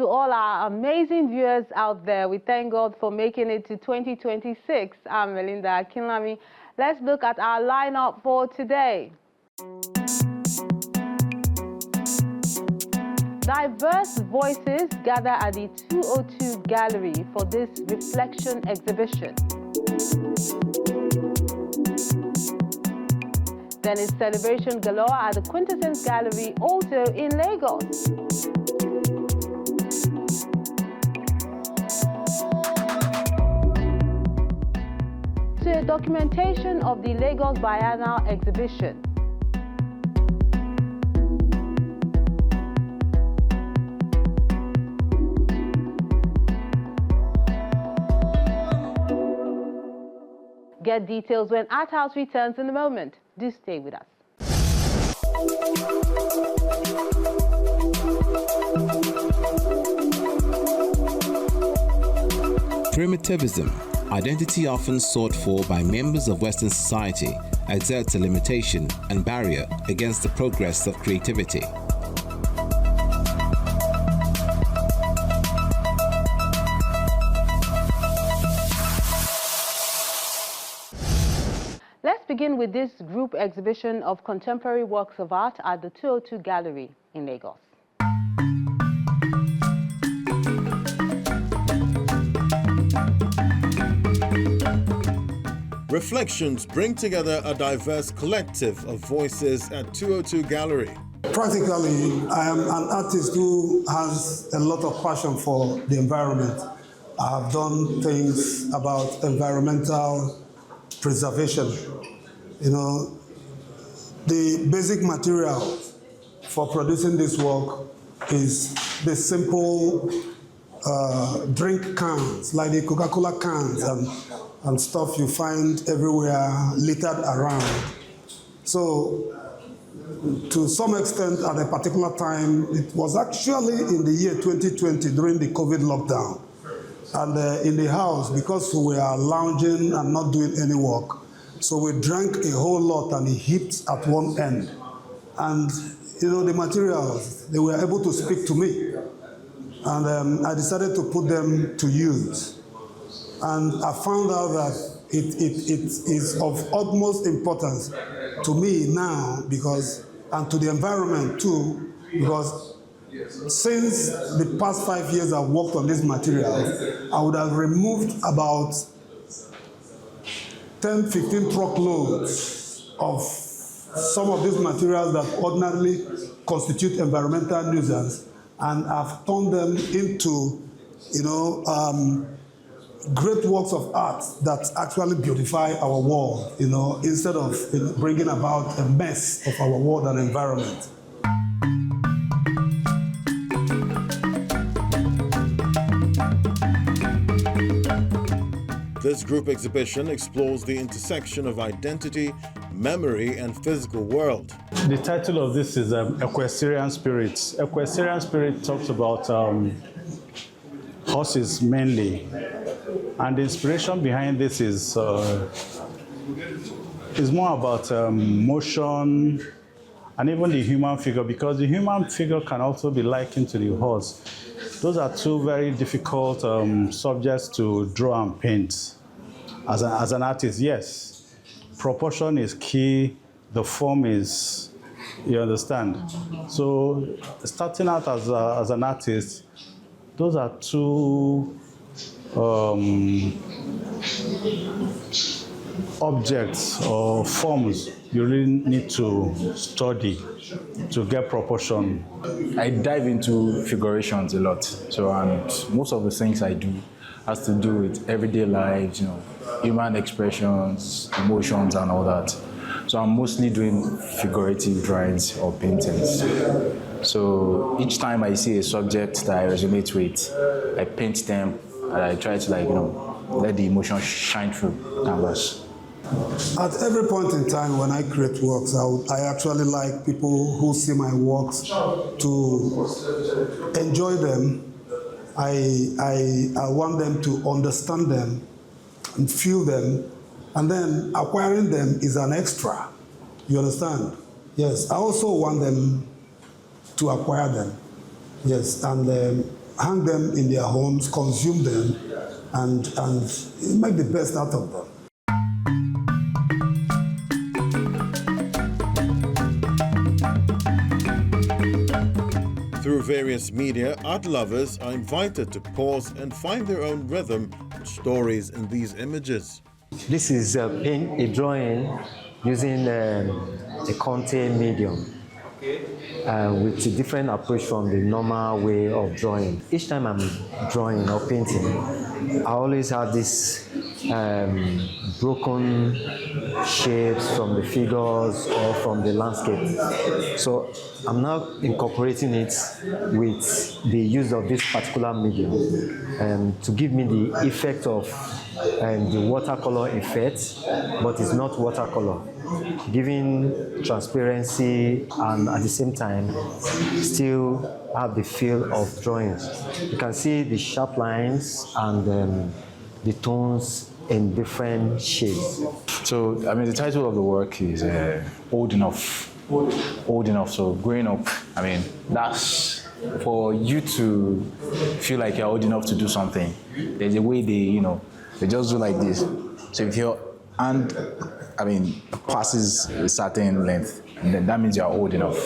to all our amazing viewers out there. We thank God for making it to 2026. I'm Melinda Akinlami. Let's look at our lineup for today. Diverse voices gather at the 202 Gallery for this reflection exhibition. Then it's celebration galore at the Quintessence Gallery, also in Lagos. To a documentation of the Lagos Biennal exhibition. Get details when Arthouse returns in a moment. Do stay with us. Primitivism, identity often sought for by members of Western society, exerts a limitation and barrier against the progress of creativity. Let's begin with this group exhibition of contemporary works of art at the 202 Gallery in Lagos. Reflections bring together a diverse collective of voices at 202 Gallery. Practically, I am an artist who has a lot of passion for the environment. I have done things about environmental preservation. You know, the basic material for producing this work is the simple drink cans, like the Coca-Cola cans and stuff you find everywhere littered around. So, to some extent, at a particular time, it was actually in the year 2020 during the COVID lockdown. And in the house, because we were lounging and not doing any work, so we drank a whole lot and it heaped at one end. And, you know, the materials, they were able to speak to me. And I decided to put them to use. And I found out that it is of utmost importance to me now because, and to the environment too, because since the past 5 years I've worked on this material, I would have removed about 10, 15 truckloads of some of these materials that ordinarily constitute environmental nuisance, and I've turned them into, you know, great works of art that actually beautify our world, you know, instead of bringing about a mess of our world and environment. This group exhibition explores the intersection of identity, memory, and physical world. The title of this is Equestrian Spirit. Equestrian Spirit talks about horses mainly. And the inspiration behind this is more about motion and even the human figure, because the human figure can also be likened to the horse. Those are two very difficult subjects to draw and paint. As an artist, yes, proportion is key, the form is, you understand. So starting out as an artist, those are two objects or forms you really need to study to get proportion. I dive into figurations a lot, so and most of the things I do has to do with everyday life, you know, human expressions, emotions, and all that. So I'm mostly doing figurative drawings or paintings. So each time I see a subject that I resonate with, I paint them and I try to, like, you know, let the emotion shine through canvas. At every point in time when I create works, I actually like people who see my works to enjoy them. I want them to understand them and feel them, and then acquiring them is an extra. You understand? Yes, I also want them to acquire them. Yes, and hang them in their homes, consume them, and make the best out of them. Through various media, art lovers are invited to pause and find their own rhythm and stories in these images. This is a drawing using a content medium with a different approach from the normal way of drawing. Each time I'm drawing or painting, I always have this broken shapes from the figures or from the landscape. So I'm now incorporating it with the use of this particular medium to give me the effect of the watercolor effect, but it's not watercolor, giving transparency and at the same time still have the feel of drawings. You can see the sharp lines and the tones in different shades. So, I mean, the title of the work is Old Enough. Old Enough, so growing up, I mean, that's for you to feel like you're old enough to do something. There's a way they just do like this. So if your hand, I mean, passes a certain length, then that means you're old enough.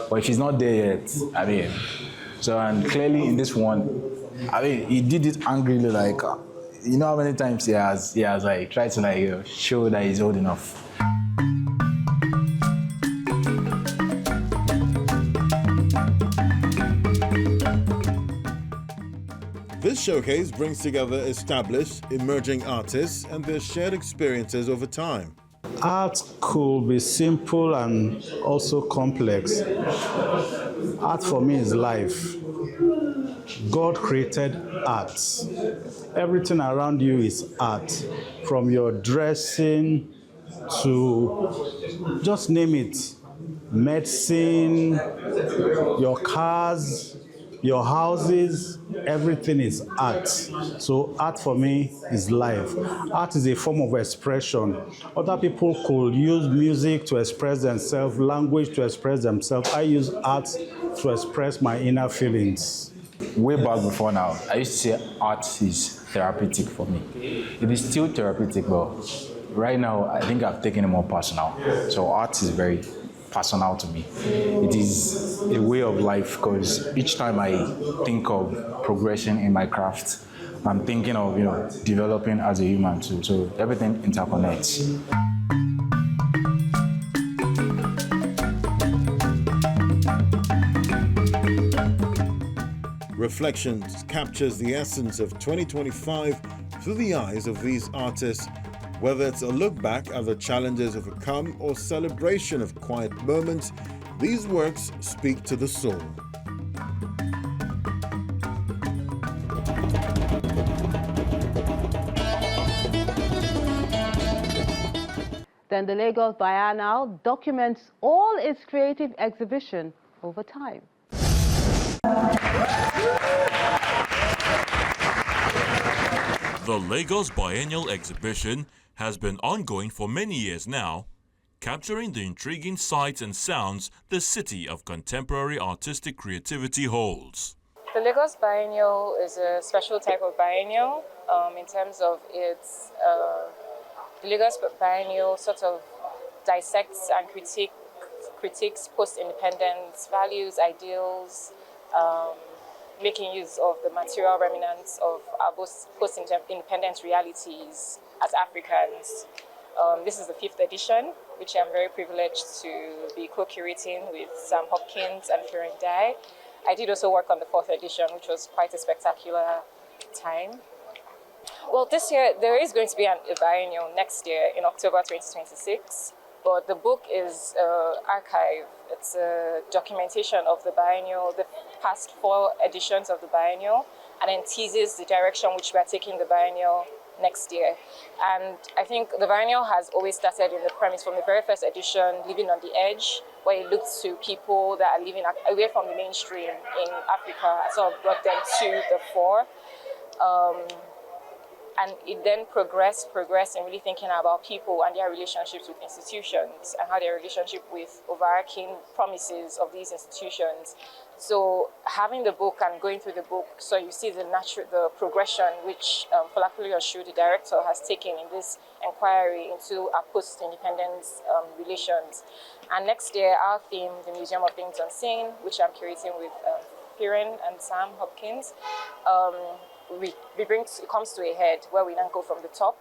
But if it's not there yet, I mean, so and clearly in this one, I mean, he did it angrily, like, you know how many times he has like tried to like show that he's old enough. This showcase brings together established, emerging artists and their shared experiences over time. Art could be simple and also complex. Art for me is life. God created art. Everything around you is art, from your dressing to, just name it, medicine, your cars, your houses, everything is art. So art for me is life. Art is a form of expression. Other people could use music to express themselves, language to express themselves. I use art to express my inner feelings. Way back before now, I used to say art is therapeutic for me. It is still therapeutic, but right now I think I've taken it more personal. So art is very personal to me. It is a way of life because each time I think of progression in my craft, I'm thinking of developing as a human too. So everything interconnects. Reflections captures the essence of 2025 through the eyes of these artists, whether it's a look back at the challenges overcome or celebration of quiet moments. These works speak to the soul. Then the Lagos Biennal documents all its creative exhibition over time. The Lagos Biennial exhibition has been ongoing for many years now, capturing the intriguing sights and sounds the city of contemporary artistic creativity holds. The Lagos Biennial is a special type of biennial in terms of its... the Lagos Biennial sort of dissects and critiques post-independence values, ideals, making use of the material remnants of our post-independence realities as Africans. This is the 5th edition, which I'm very privileged to be co-curating with Sam Hopkins and Florent Dye. I did also work on the 4th edition, which was quite a spectacular time. Well, this year, there is going to be a biennial next year in October 2026, but the book is archive. It's a documentation of the biennial, the past 4 editions of the biennial, and then teases the direction which we are taking the biennial next year. And I think the biennial has always started in the premise from the very first edition, Living on the Edge, where it looked to people that are living away from the mainstream in Africa and sort of brought them to the fore. And it then progressed in really thinking about people and their relationships with institutions and how their relationship with overarching promises of these institutions. So having the book and going through the book, so you see the progression which Falakulu Yoshu, the director, has taken in this inquiry into our post-independence relations. And next year, our theme, the Museum of Things Unseen, which I'm curating with Piran and Sam Hopkins, it comes to a head where we then go from the top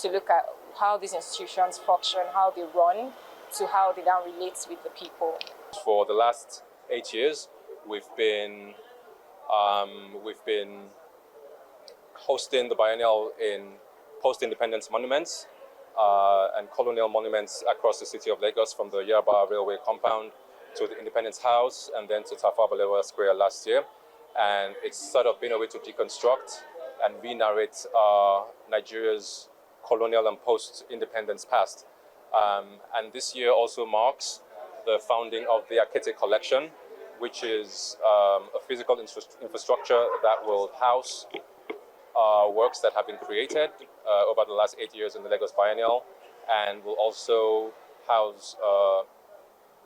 to look at how these institutions function, how they run, to how they now relate with the people. For the last 8 years, we've been hosting the Biennial in post-independence monuments and colonial monuments across the city of Lagos, from the Yarba Railway compound to the Independence House and then to Tafawa Balewa Square last year. And it's sort of been a way to deconstruct and re-narrate Nigeria's colonial and post-independence past. And this year also marks the founding of the Akete Collection, which is a physical infrastructure that will house works that have been created over the last 8 years in the Lagos Biennial, and will also house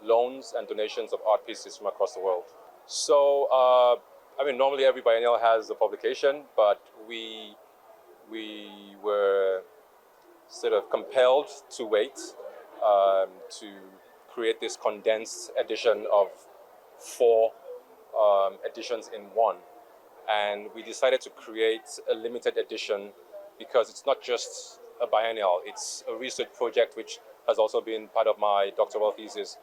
loans and donations of art pieces from across the world. So, I mean, normally every biennial has a publication, but we were sort of compelled to wait to create this condensed edition of 4 editions in one. And we decided to create a limited edition because it's not just a biennial, it's a research project which has also been part of my doctoral thesis.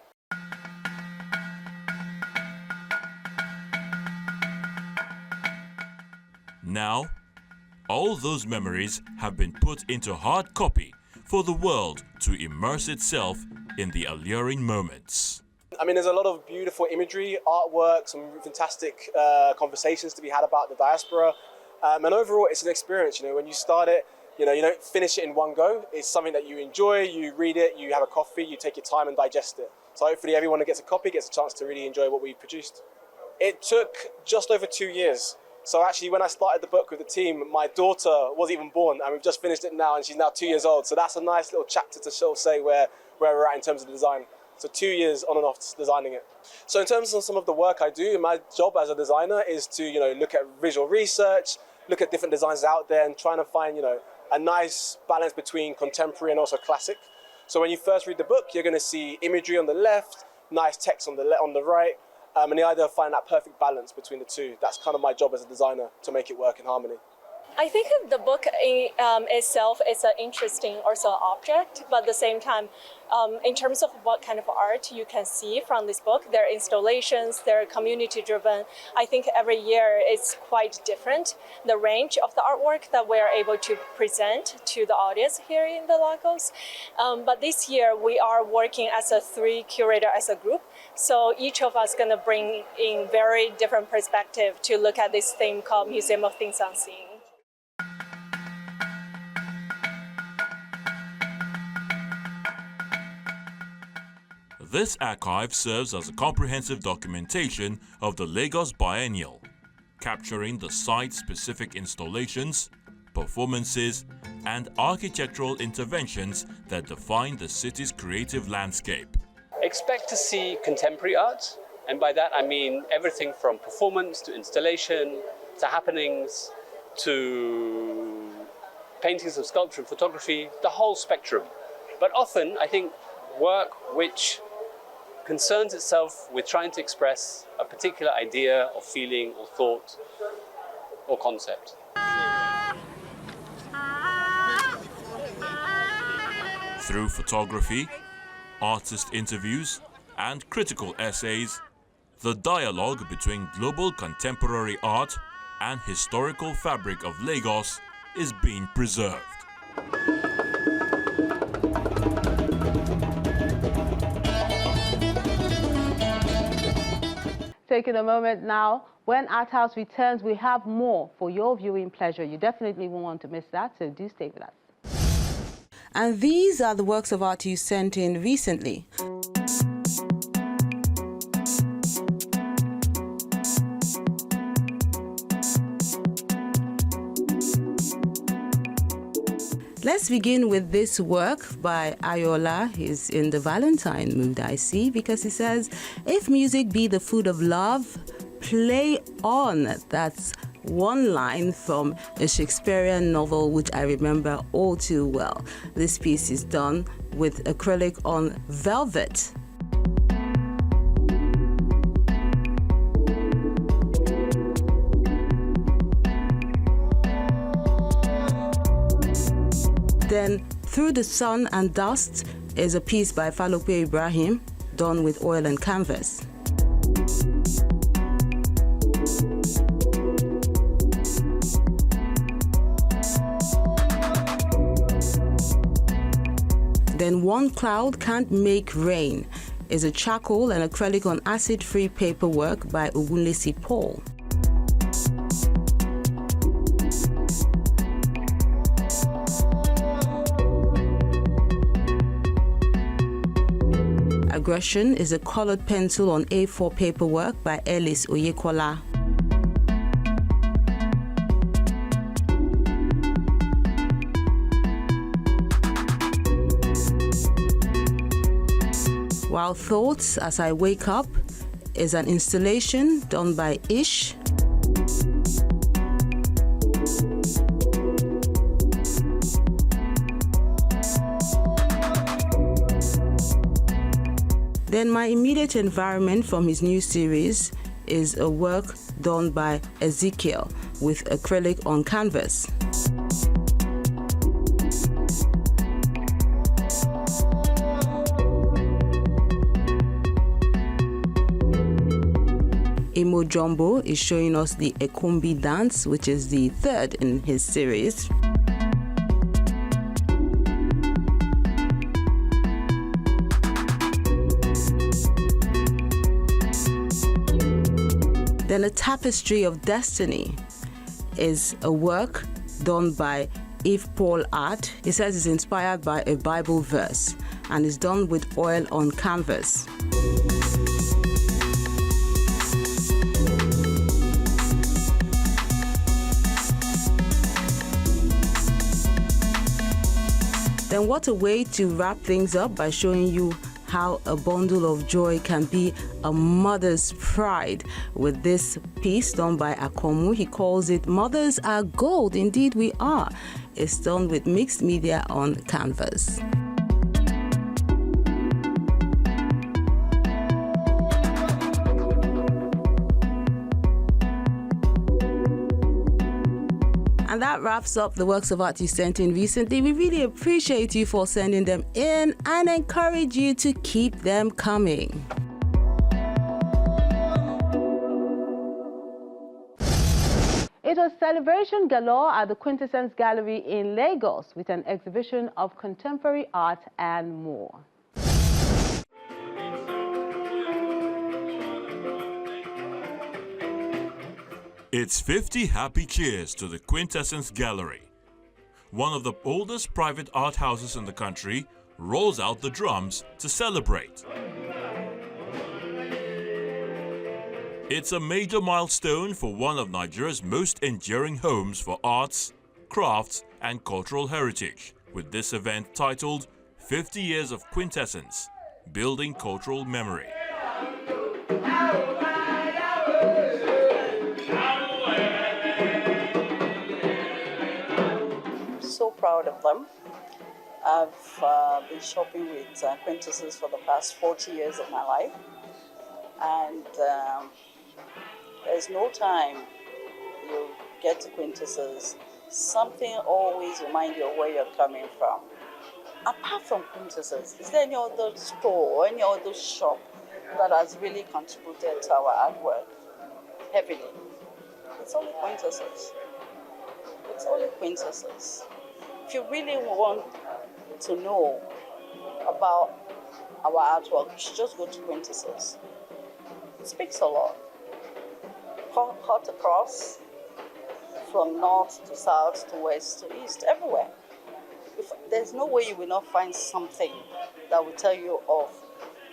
Now, all those memories have been put into hard copy for the world to immerse itself in the alluring moments. I mean, there's a lot of beautiful imagery, artwork, some fantastic conversations to be had about the diaspora. And overall, it's an experience. You know, when you start it, you don't finish it in one go. It's something that you enjoy, you read it, you have a coffee, you take your time and digest it. So hopefully everyone who gets a copy gets a chance to really enjoy what we've produced. It took just over 2 years. So actually, when I started the book with the team, my daughter wasn't even born, and we've just finished it now, and she's now 2 years old. So that's a nice little chapter to sort of say where we're at in terms of the design. So 2 years on and off designing it. So in terms of some of the work I do, my job as a designer is to, look at visual research, look at different designs out there and trying to find, a nice balance between contemporary and also classic. So when you first read the book, you're going to see imagery on the left, nice text on the right, and the idea of finding that perfect balance between the two. That's kind of my job as a designer, to make it work in harmony. I think the book itself is an interesting also object, but at the same time, in terms of what kind of art you can see from this book, their installations, they're community-driven. I think every year it's quite different, the range of the artwork that we're able to present to the audience here in the Lagos. But this year we are working as a 3 curator as a group, so each of us going to bring in very different perspective to look at this theme called Museum of Things Unseen. This archive serves as a comprehensive documentation of the Lagos Biennial, capturing the site-specific installations, performances, and architectural interventions that define the city's creative landscape. Expect to see contemporary art, and by that I mean everything from performance to installation to happenings to paintings of sculpture and photography, the whole spectrum. But often I think work which concerns itself with trying to express a particular idea or feeling or thought or concept. Through photography, artist interviews, and critical essays, the dialogue between global contemporary art and historical fabric of Lagos is being preserved. Taking a moment now, when Arthouse returns, we have more for your viewing pleasure. You definitely won't want to miss that, so do stay with us. And these are the works of art you sent in recently. Let's begin with this work by Ayola. He's in the Valentine mood, I see, because he says, if music be the food of love, play on. That's one line from a Shakespearean novel, which I remember all too well. This piece is done with acrylic on velvet. Then, Through the Sun and Dust is a piece by Falope Ibrahim, done with oil and canvas. Then One Cloud Can't Make Rain is a charcoal and acrylic on acid-free paperwork by Ogunlesi Paul. Aggression is a colored pencil on A4 paperwork by Ellis Oyekola. While Thoughts As I Wake Up is an installation done by Ish. Then My Immediate Environment from his new series is a work done by Ezekiel with acrylic on canvas. Imo Jumbo is showing us the Ekumbi dance, which is the third in his series. Then A Tapestry of Destiny is a work done by Eve Paul Art. He says it's inspired by a Bible verse and is done with oil on canvas. Then what a way to wrap things up by showing you how a bundle of joy can be a mother's pride with this piece done by Akomu. He calls it Mothers Are Gold. Indeed we are. It's done with mixed media on canvas. And that wraps up the works of art you sent in recently. We really appreciate you for sending them in and encourage you to keep them coming. It was celebration galore at the Quintessence Gallery in Lagos with an exhibition of contemporary art and more. It's 50 happy cheers to the Quintessence Gallery. One of the oldest private art houses in the country rolls out the drums to celebrate. It's a major milestone for one of Nigeria's most enduring homes for arts, crafts, and cultural heritage, with this event titled 50 Years of Quintessence, Building Cultural Memory. So proud of them. I've been shopping with Quintessence for the past 40 years of my life, and there's no time you get to Quintessence, something always reminds you of where you're coming from. Apart from Quintessence, is there any other store or any other shop that has really contributed to our artwork heavily? It's only Quintessence. It's only Quintessence. If you really want to know about our artwork, you should just go to Quintessence. It speaks a lot. Cut across from north to south to west to east, everywhere. There's no way you will not find something that will tell you of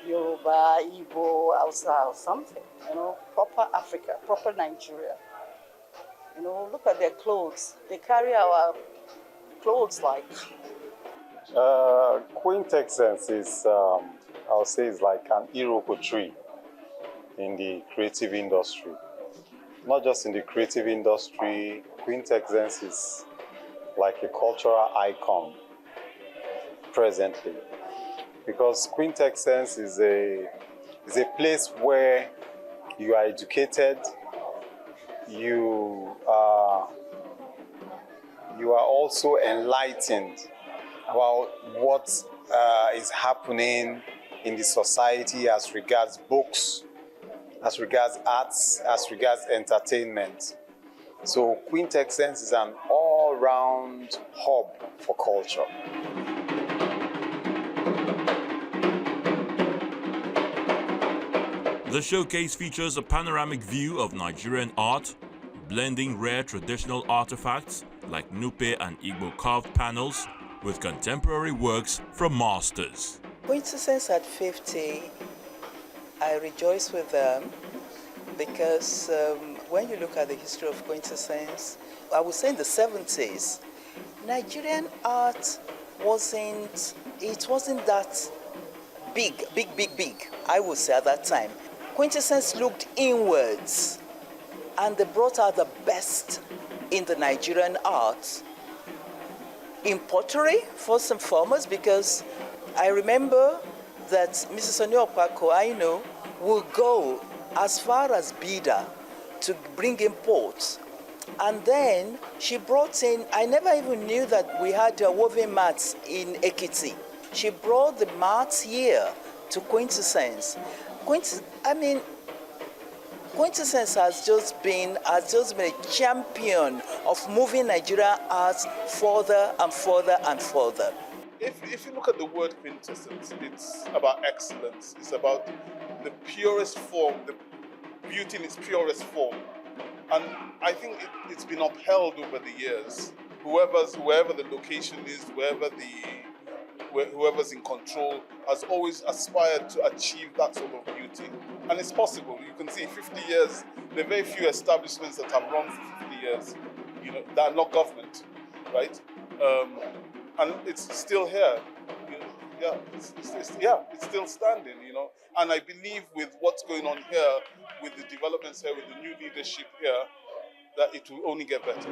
Yoruba, Igbo, Hausa, or something. You know, proper Africa, proper Nigeria. You know, look at their clothes. They carry our clothes like? Quintessence is, I'll say, is like an iroko tree in the creative industry. Not just in the creative industry, Quintessence is like a cultural icon presently. Because Quintessence is a place where you are educated, you are also enlightened about what is happening in the society as regards books, as regards arts, as regards entertainment. So Quintessence is an all-round hub for culture. The showcase features a panoramic view of Nigerian art, blending rare traditional artifacts like Nupe and Igbo carved panels with contemporary works from masters. Quintessence at 50, I rejoice with them because when you look at the history of Quintessence, I would say in the 70s, Nigerian art wasn't that big, I would say at that time. Quintessence looked inwards and they brought out the best in the Nigerian art. In pottery, first and foremost, because I remember that Mrs. Oniopako, I know, will go as far as Bida to bring in pots. And then she brought in, I never even knew that we had woven mats in Ekiti. She brought the mats here to Quintessence. Quintessence has just been a champion of moving Nigerian arts further and further and further. If you look at the word quintessence, it's about excellence. It's about the purest form, the beauty in its purest form. And I think it's been upheld over the years. Whoever the location is, whoever's in control has always aspired to achieve that sort of beauty. And it's possible. You can see 50 years, there are very few establishments that have run for 50 years, that are not government, right? And it's still here. It's still standing, And I believe with what's going on here, with the developments here, with the new leadership here, that it will only get better.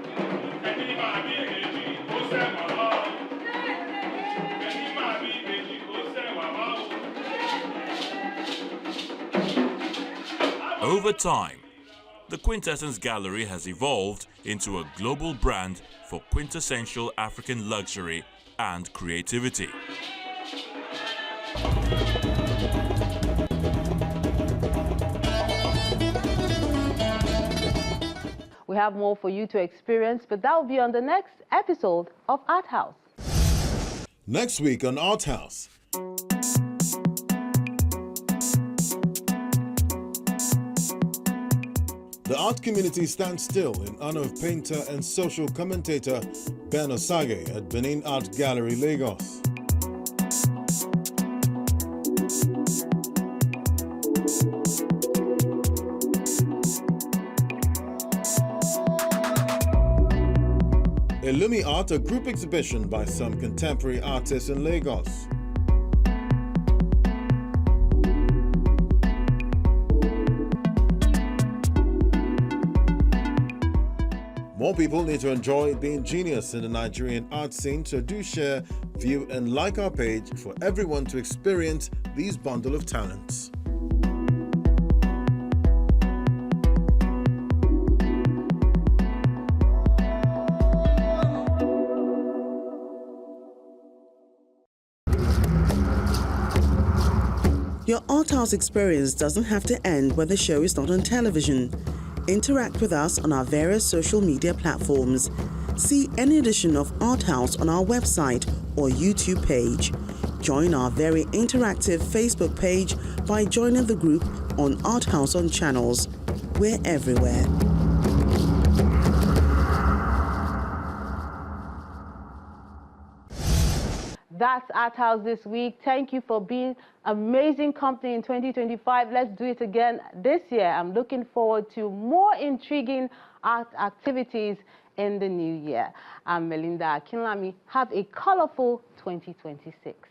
Over time, the Quintessence Gallery has evolved into a global brand for quintessential African luxury and creativity. We have more for you to experience, but that will be on the next episode of Arthouse. Next week on Arthouse. The art community stands still in honor of painter and social commentator Ben Osage at Benin Art Gallery, Lagos. Illumi Art, a group exhibition by some contemporary artists in Lagos. More people need to enjoy being genius in the Nigerian art scene, so do share, view and like our page for everyone to experience these bundle of talents. Your Arthouse experience doesn't have to end when the show is not on television. Interact with us on our various social media platforms. See any edition of Arthouse on our website or YouTube page. Join our very interactive Facebook page by joining the group on Arthouse on Channels. We're everywhere. That's Arthouse this week. Thank you for being amazing company in 2025. Let's do it again this year. I'm looking forward to more intriguing art activities in the new year. I'm Melinda Akinlami. Have a colorful 2026.